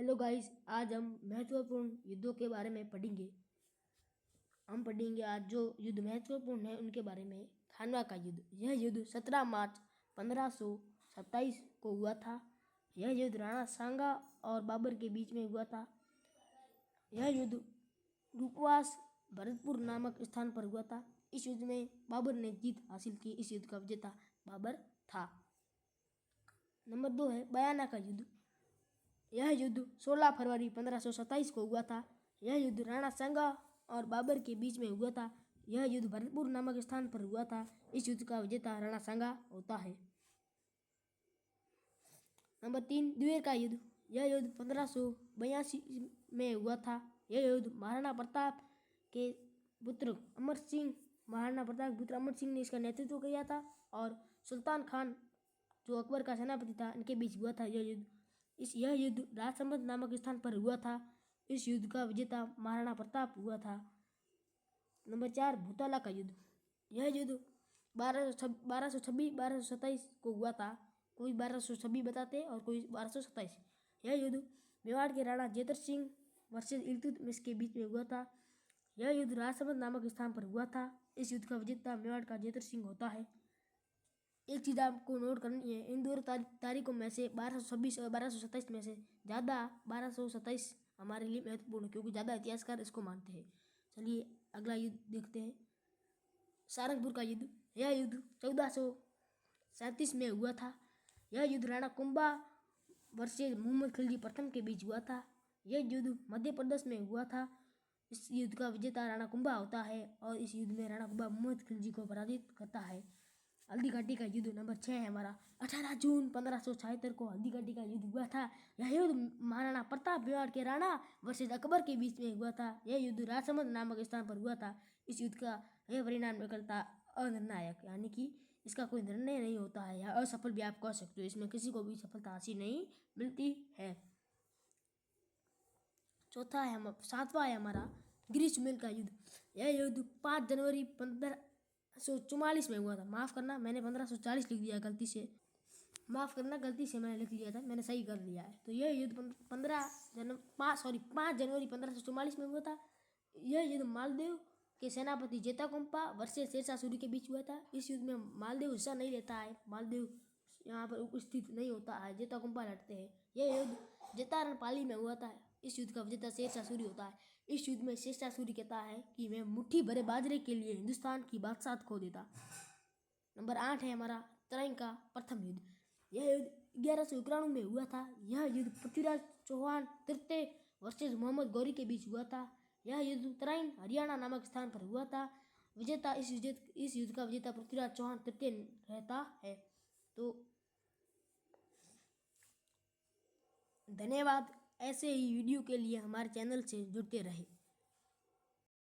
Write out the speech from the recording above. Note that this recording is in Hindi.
हेलो गाइस, आज हम महत्वपूर्ण युद्धों के बारे में पढ़ेंगे। हम पढ़ेंगे आज जो युद्ध महत्वपूर्ण है उनके बारे में। खानवा का युद्ध। यह युद्ध 17 मार्च 1527 को हुआ था। यह युद्ध राणा सांगा और बाबर के बीच में हुआ था। यह युद्ध रूपवास भरतपुर नामक स्थान पर हुआ था। इस युद्ध में बाबर ने जीत हासिल की। इस युद्ध का विजेता बाबर था। नंबर 2 है बयाना का युद्ध। यह युद्ध 16 फरवरी 1527 को हुआ था। यह युद्ध राणा सांगा और बाबर के बीच में हुआ था। यह युद्ध भरतपुर नामक स्थान पर हुआ था। इस युद्ध का विजेता राणा सांगा होता है। नंबर 3 द्वेर का युद्ध। यह युद्ध 1582 में हुआ था। यह युद्ध महाराणा प्रताप के पुत्र अमर सिंह ने इसका नेतृत्व किया था और सुल्तान खान जो अकबर का सेनापति था इनके बीच हुआ था। यह युद्ध राजसमंद नामक स्थान पर हुआ था। इस युद्ध का विजेता महाराणा प्रताप हुआ था। नंबर 4 भूताला का युद्ध। यह युद्ध 1226-1227 को हुआ था। कोई 1226 बताते और कोई 1227। यह युद्ध मेवाड़ के राणा जेतर सिंह वर्सेस इल्तुतमिश के बीच में हुआ था। यह युद्ध राजसमंद नामक स्थान पर हुआ था। इस युद्ध का विजेता मेवाड़ का जेतर सिंह होता है। एक चीज़ आपको नोट करनी है, इन दो तारीखों में से 1226 और 1227 में से ज़्यादा 1227 हमारे लिए महत्वपूर्ण, क्योंकि ज़्यादा इतिहासकार इसको मानते हैं। चलिए अगला युद्ध देखते हैं। सारंगपुर का युद्ध। यह युद्ध 1437 में हुआ था। यह युद्ध राणा कुंभा वर्सेस मोहम्मद खिलजी प्रथम के बीच हुआ था। यह युद्ध मध्य प्रदेश में हुआ था। इस युद्ध का विजेता राणा कुंभा होता है और इस युद्ध में राणा कुंभा मोहम्मद खिलजी को पराजित करता है। हल्दी घाटी का युद्ध नंबर 6 है हमारा। 18 जून 1576 को हल्दी घाटी का युद्ध हुआ था। यह युद्ध महाराणा प्रताप मेवाड़ के राणा वर्सेस अकबर के बीच में हुआ था। यह युद्ध राजसमंद नामक स्थान पर हुआ था। इस युद्ध का यह परिणाम निकलता अनिर्णायक, यानी कि इसका कोई निर्णय नहीं होता है या असफल भी आप कह सकते हो। इसमें किसी को भी सफलता हासिल नहीं मिलती है। चौथा है 7वां है हमारा ग्रीष्ममेल का युद्ध। यह युद्ध 5 जनवरी 1544 में हुआ था। माफ़ करना, मैंने 1540 लिख दिया गलती से। माफ़ करना, गलती से मैंने लिख लिया था, मैंने सही कर लिया है। तो यह युद्ध 5 जनवरी 1544 में हुआ था। यह युद्ध मालदेव के सेनापति जेताकुंपा वर्सेस शेरशाह सूरी के बीच हुआ था। इस युद्ध में मालदेव हिस्सा नहीं लेता है। मालदेव यहाँ पर उपस्थित नहीं होता है, जेताकुंपा लड़ते हैं। यह युद्ध जेतारण पाली में हुआ था। इस युद्ध का विजेता शेरशाह सूरी होता है। इस युद्ध में शेरशाह सूरी कहता है कि मैं मुट्ठी भरे बाजरे के लिए हिंदुस्तान की बादशाह खो देता। नंबर 8 है हमारा तराइन का प्रथम युद्ध। यह युद्ध 1191 में हुआ था। यह युद्ध पृथ्वीराज चौहान तृतीय वर्सेस मोहम्मद गौरी के बीच हुआ था। यह युद्ध तराइन हरियाणा नामक स्थान पर हुआ था। इस युद्ध का विजेता पृथ्वीराज चौहान तृतीय रहता है। तो धन्यवाद। ऐसे ही वीडियो के लिए हमारे चैनल से जुड़ते रहे।